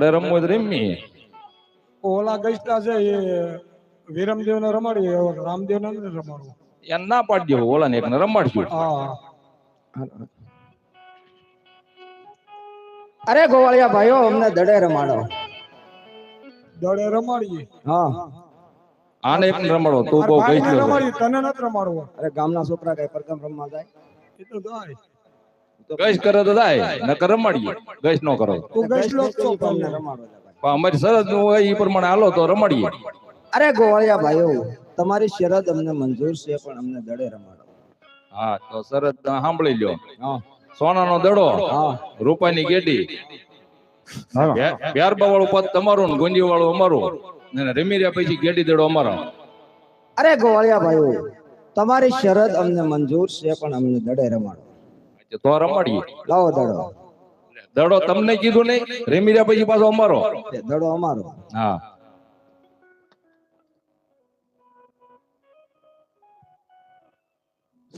દડે રમવું હોય તો રમી. ઓલા ગઈસ્ટા છે એ વિરમદેવ ને રમાડી, રામદેવ ને નથી રમાડવું. એને ના પાડી દેવું, ઓલા ને એકને રમાડશું. હા અરે ગોવાળિયા ભાઈઓ અમને દડે રમાડો. દડે રમાડીએ. હા આને એકને રમાડો તું બહુ ગઈ ભાઈને ગયો. રમાડીએ, તને નથી રમાડવો. અરે ગામના છોકરા કઈ પરગમ રમવા જાય? એ તો જાય. ગઈશ કરે તો જાય, નકર રમાડીએ. ગઈશ નો કરો તું ગઈસલો જ છો તમને પણ. રમાડો ભાઈ. પણ અમારી શરત નું હોય એ પ્રમાણે હાલો તો રમાડીએ. અરે ગોવાળિયા ભાઈઓ તમારી શરત અમને મંજૂર છે પણ અમને દડે રમાડો. હા તો શરત સાંભળી લ્યો. હા સોનાનો દડો, હા રૂપાની ગેડી, બ્યારબા વાળું પદ તમારું ને ગુંજી વાળું અમારું, અને રમી રહ્યા પછી ગેડી દડો અમારો. અરે ગોવાળિયા ભાઈઓ તમારી શરત અમને મંજૂર છે પણ અમને દડે રમાડો. તો રમાડીએ. લાવો દડો. દડો તમને કીધું નહીં, રમી રહ્યા પછી પાછો અમારો. દડો અમારો. હા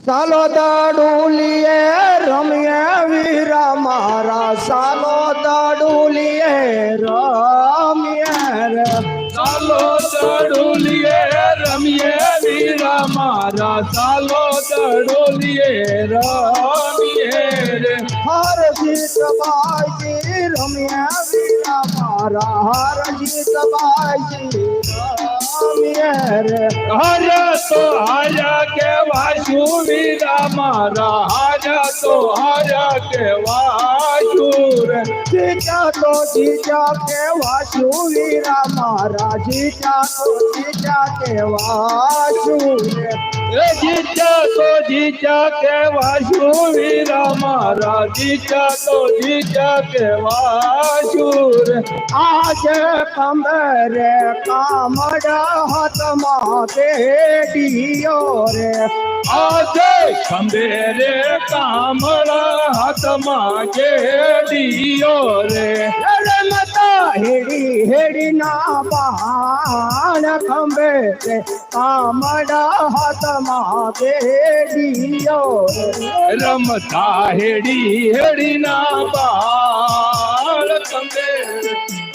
સાલો દાડુલીએ રમીએ વીરા મારા, સાલો દાડુલીએ રમીએ રે. ચાલો દડોલીએ રમીએ વીરા મારા, ચાલો દડોલીએ રમીએ રે. હર જીત બાજી રમીએ વીરા મારા, હર જીત બાજી રમીએ રે. હાર્યા તો હાર્યા કેવા શું વીરા મારા, હાર્યા તો હાર્યા કેવા શું રે. જીત્યા તો જીત્યા કેવા શું વીરા મારા, જીત્યા તો જીત્યા કેવા શું રે. એ જીત્યા તો જીત્યા કેવા શું વીરા મારા, જીત્યા તો જીત્યા કેવા શું રે. આજે કમરે કામડા હાથમાં કેડીયો રે. આજે ખંભે રે કામળા હાથમાં કેડીયો રે. રમતા હેડી હેડી ના બાણ ખંભે રે કામડા હાથમાં કેડીયો રે. રમતા હેડી હેડી ના બાળ ખંભે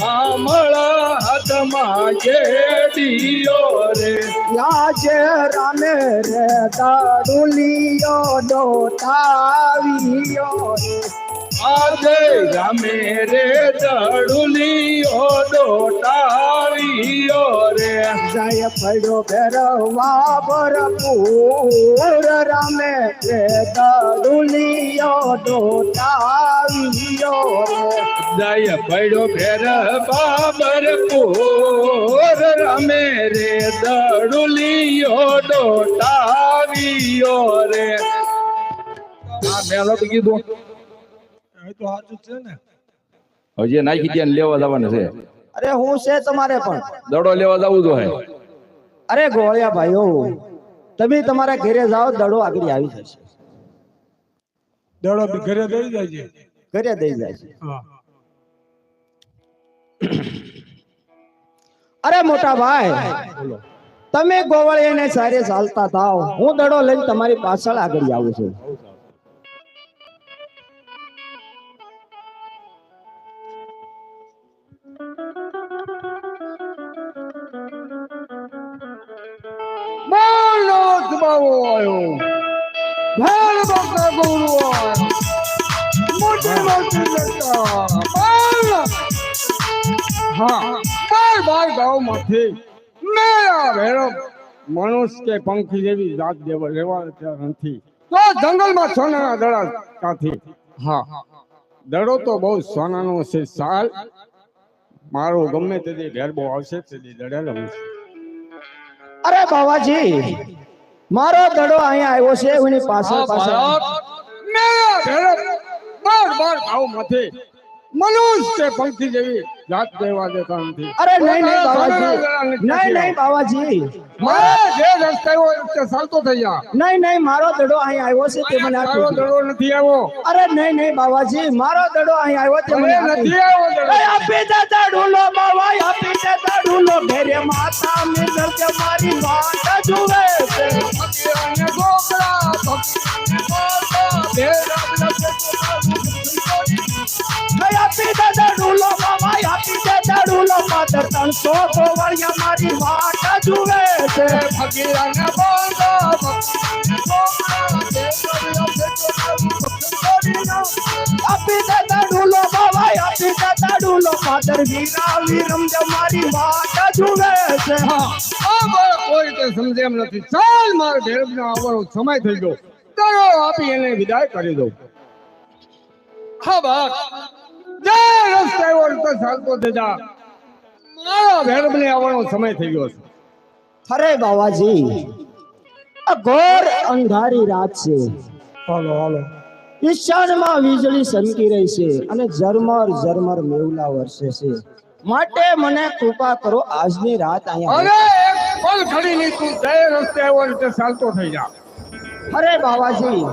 કામળા હાથમાં કેડીયો રે. આજે રામે રે દાડુલિયો ડોટાવિયો રે. આજે રામે રે દડુલિયો ડોટાવિયો રે. જય પડ્યો ભેરવા ભરપૂર રામે રે દાડુલિયો ડોટાવિયો રે. જય પડ્યો ફેર બાબર પૂર રમે રે દડુલિયો ડોટાવિયો રે. આ મેલો તો કીધું એ તો સાચું જ છે ને. હજી નાખી દે ને લેવા જવાનું છે. અરે હું છે તમારે પણ. દડો લેવા જવું તો હે. અરે ગોળિયા ભાઈઓ તમે તમારા ઘરે જાઓ, દડો આગળ આવી જશે. દડો ઘરે દઈ જાય છે. ઘરે દઈ જાય છે. હા અરે મોટા ભાઈ તમે ગોવાળિયાને સારે ચાલતા થાવ, હું દડો લઈને તમારી પાછળ આગળ આવું છું. બોલો દબાવો આવ્યો, ભાલ બકા ગુરુ આવ્યો, મોટી મોટી લતા બોલ. હા બાર ગામમાંથી મેરા ભેરવ મનુષ્ય કે પંખી જેવી જાત રહેવા નથી, તો જંગલમાં સોનાના દડા કાથી. હા દડો તો બહુ સોનાનો છે. સાલ મારો ગમે તેથી ગેરબો આવશે તેથી દડે રમીશ. અરે બાવાજી મારો દડો અહીંયા આવ્યો છે, એની પાછળ પાછળ મેરા ભેરવ બાર ગામમાંથી મનુષ્ય કે પંખી જેવી જાત દેવા દેતા નથી. અરે નહીં નહીં બાવાજી, નહીં નહીં બાવાજી, મારા જે રસ્તે હોય તે ચાલતો થઈ જા. નહીં નહીં મારો દડો અહીં આવ્યો છે તે મને તારો આપી દો. દડો નથી આવ્યો. અરે નહીં નહીં બાવાજી મારો દડો અહીં આવ્યો તે મને મને આપી નથી દો. આવ્યો દડો. એ આપી દે દડુલો બાવા, આપી દે દડુલો. ઘરે માતા મિલર કે મારી વાટ જુએ છે. ફકીરાને ગોગળા, ફકીરાને ગોગળા, ભેરા લપે એ આપી દે દડુલો બાવા, આપી દે 300 ગોવાળિયા મારી વાટ જુએ છે ફકીરાને બોલો આપી દેતા ડૂલો બાવાય આપી દેતા ડૂલો પાદર વીરા વીરમ જે મારી વાટ જુએ છે કોઈ તો સમજે એમ નથી. ચાલ મારે ભેરબનો આવવાનો સમય થઈ ગયો. કરો આપી એને વિદાય કરી દઉં. હા બાપ જે રસ્તે એવો રસ્તો ચાલતો જજા. મારા ભેરબને આવવાનો સમય થઈ ગયો છે. અરે બાવાજી આ ઘોર અંધારી રાત છે. હાલો હાલો. ઈશાનમાં વીજળી ચમકી રહી છે અને ઝરમર ઝરમર મેવલા વરસે છે. માટે મને કૃપા કરો આજની રાત અહીંયા અરે એક પલ ખડી નહીં તું જે રસ્તે એવો રીતે ચાલતો થઈ જા. અરે બાવાજી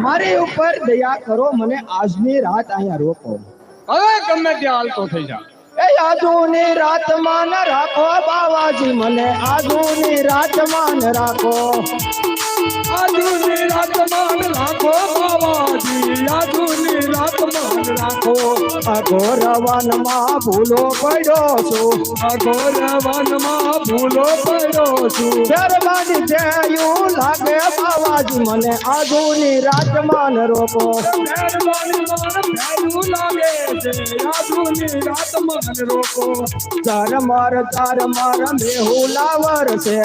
મારી ઉપર દયા કરો મને આજની રાત અહીંયા રોકો. હવે ગમે ત્યાં હાલતો થઈ જા. એ આજની રાતમાં ન રાખો બાવાજી મને આજની રાતમાં ન રાખો. આજની રાતમાં રાખો બાવાજી આજની રાતમાં રાખો. અઘોર વનમાં ભૂલો પડ્યો છું અઘોર વનમાં ભૂલો પડ્યો છું. દરબારી જેવું લાગે બાવાજી મને આજની રાતમાં ન રોકો. મહેરબાની માર ભેરું લાગે છે આજની રાતમાં રોકો. ઝરમર મેહુલા વરસે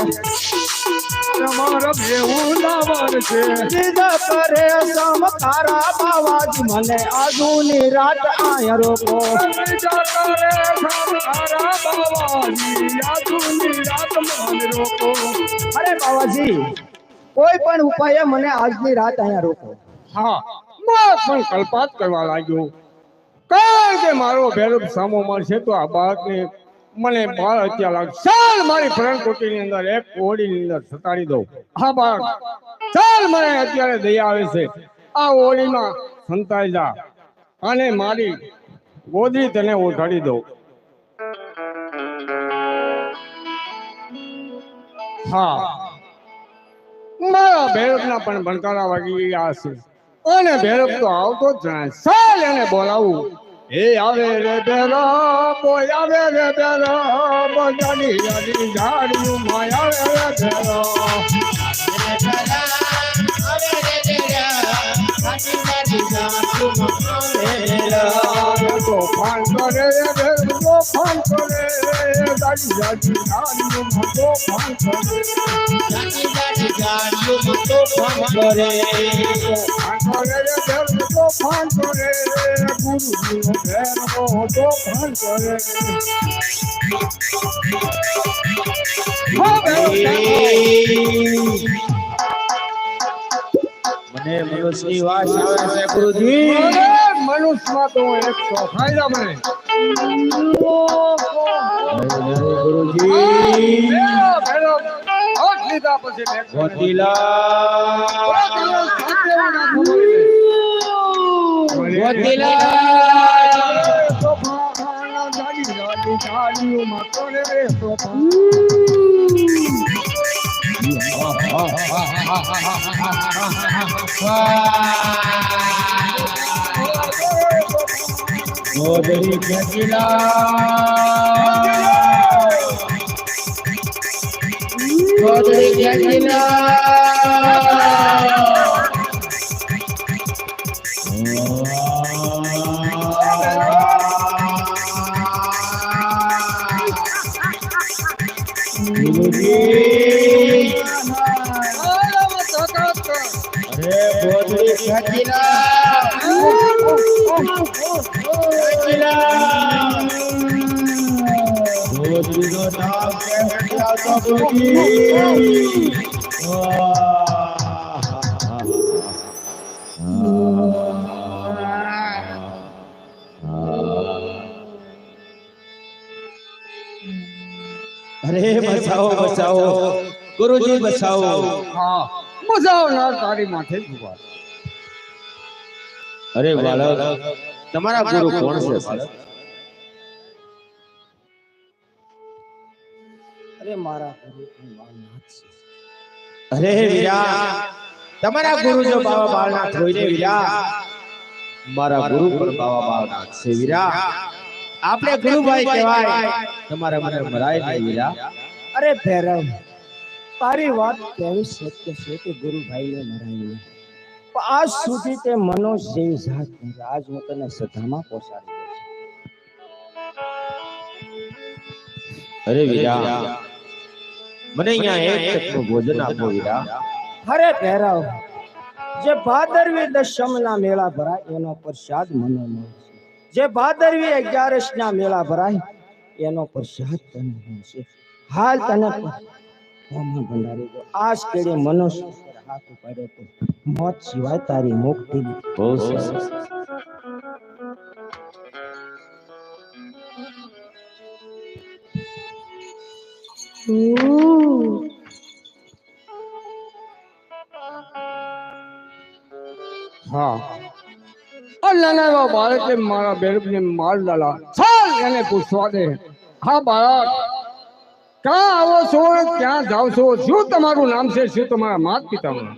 તમારા ભેવું લાવર છે. દીદા કરે સમકારા બાવાજી મને આજની રાત આયા રોકો. અરે બાવાજી કોઈ પણ ઉપાય મને આજની રાત અહીંયા રોકો. હા મેં પણ કલ્પાત કરવા લાગ્યો કારણ કે મારો ભેરબ સામો મળશે તો આ બાળકને મને બાળ હત્યા લાગશે. ચાલ મારી ફરણકોટીની અંદર એક ઓળીની અંદર સતાડી દઉં. હા બાળક ચાલ મને અત્યારે દયા આવે છે. આ ઓળીમાં સંતાઈ જા અને મારી ગોદરી તને ઓઢાડી દઉં. હા મારા ભેરબના પણ ભણકારા વાગી ગયા છે અને ભેરબ તો આવતો જ જણાય. ચાલ એને બોલાવું. એ આવે રે ભેરબ આવે રે ભેરબ જાડી જાડી જાડિયું માં આવે રે ભેરબ તોફાન કરે રે ભેરબ તોફાન કરે જાડી જાડી જાડિયું માં તોફાન કરે તોફાન કરે રે ભેરબ તોફાન કરે ગુરુજીનો ભેરબ તોફાન કરે. મને મનુષ્યની વાસ આવે છે ગુરુજી. મનુષ્યમાં તો એક ફાયદા મને ગુરુજી ભેરબ હોઠ લીધા પછી અરે બચાવો બચાવો ગુરુજી બચાવો. હા બચાવનાર તારી માથે જ ઉભા. અરે બાળક તમારા ગુરુ કોણ છે? અરે મારા ગુરુ બાળનાથ છે. અરે વીરા તમારા ગુરુ જો બાવા બાળનાથ હોય ને વીરા મારા ગુરુ પણ બાવા બાળનાથ છે વીરા. આપણે ગુરુભાઈ કહેવાય તમારે મને મરાય નહીં વીરા. અરે ભૈરવ, તારી વાત કેવી સત્ય છે કે ગુરુભાઈને મરાય નહીં. પણ આજ સુધી તે મનોજ જેવી જાત નથી. આજ હું તને સધામાં પહોંચાડી દઈશ. અરે વીરા, મને અહીંયા એક ટકનું ભોજન આપો વીરા. અરે ભૈરવ, જે ભાદરવી દશમના મેળા ભરાય એનો પ્રસાદ મને મળશે. જે ભાદરવી 11 ના મેળા ભરાય એનો પ્રસાદ તને મળશે. હાલ તને હોમમાં ભંડારી દો. આજ કેડે મનુષ્ય પર હાથ ઉપાડ્યો તો મોત સિવાય તારી મુક્તિ નથી. બહુ સરસ. હા આ નાના એવા બાળકે મારા બેરબને માર ડાલા. ચાલ એને પૂછવા દે. હા બાળક, ક્યાં આવો છો, ક્યાં જાવ છો, શું તમારું નામ છે, શું તમારા માતા પિતાનું નામ?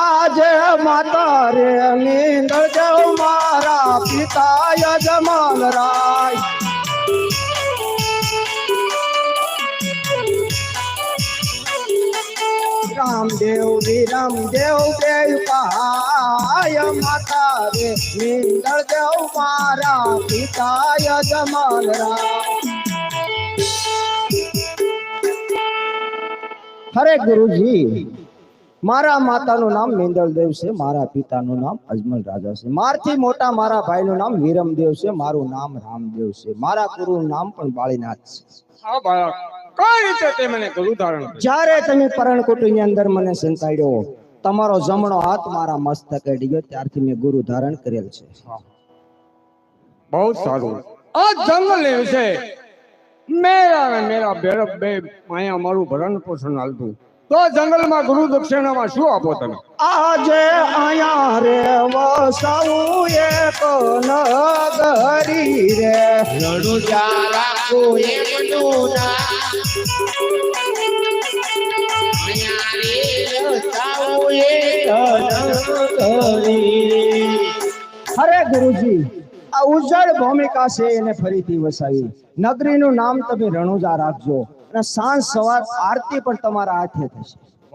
આજે માતા રે નીંદર દેવ મારા પિતા યજમાન રાય. રામદેવ વિરમદેવ દેવ કહાય. માતા રે નીંદર દેવ મારા પિતા યજમાન રાય. હરે ગુરુજી, મારા માતાનું નામ નિંદલ દેવ છે, મારા પિતાનું નામ અજમલ રાજા છે. મારથી મોટા મારા ભાઈનું નામ વિરમદેવ છે, મારું નામ રામદેવ છે. મારા ગુરુનું નામ પણ બાળીનાથ છે. હા બાળક, કઈ રીતે તે મને ગુરુ ધારણ કર્યો? જ્યારે તમે પરણકુટીની અંદર મને સંતાડ્યો, તમારો જમણો હાથ મારા મસ્તકે અડ્યો, ત્યારથી મેં ગુરુ ધારણ કરેલ છે. બહુ સારું. આ જંગલ વિશે મેરા ને મેરા બેરબ બે અહીંયા મારું ભરણ પોષણ હાલતું. તો જંગલમાં ગુરુ દક્ષિણામાં શું આપો તમે? આજે અહીંયા રે વસાવું એક નગરી રે. રણુજા રાખો એમનું નામ. અહીંયા રે રચાવું એક નગરી. અરે ગુરુજી, આ ઉજ્જળ ભૂમિકા છે એને ફરીથી વસાવી. નગરીનું નામ તમે રણુજા રાખજો અને સાંજ સવાર આરતી પણ તમારા હાથે થશે.